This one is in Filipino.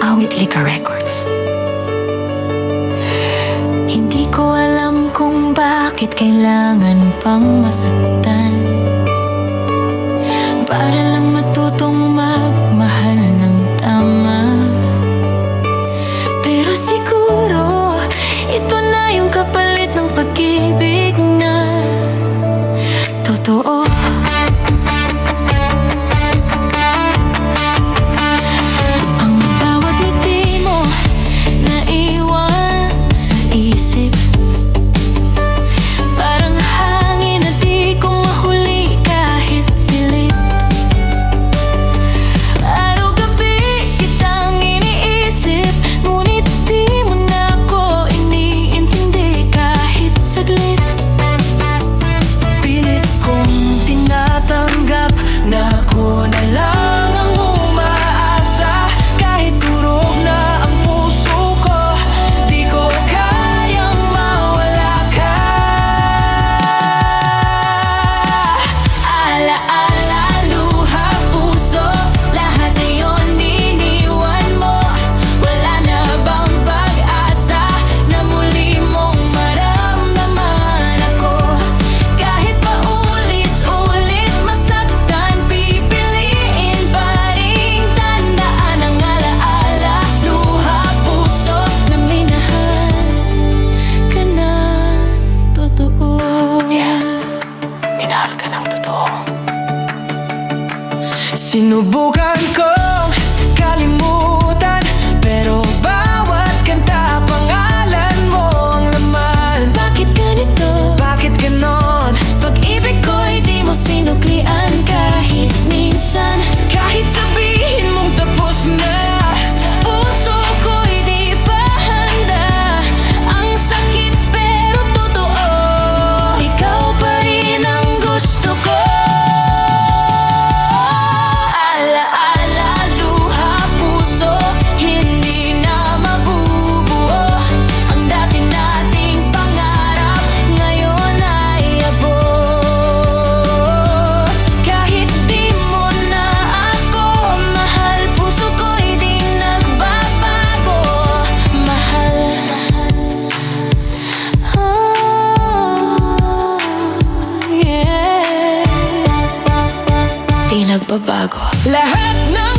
Awit Lika Records. Hindi ko alam kung bakit kailangan pang masaktan para lang matutong magmahal ng tama. Pero siguro ito na yung kapalit ng pag-ibig na totoo. Sinubukan kong kalimutan, pero bawat kanta pangalan mo ang laman. Bakit ganito? Bakit ganon? Pag-ibig ko'y di mo sinuklian kahit minsan. Kahit sabihin mong tapos na, Puso ko'y di pa handa. Ang sakit pero totoo, ikaw pa rin ang gusto ko. Nagbabago. lahat ng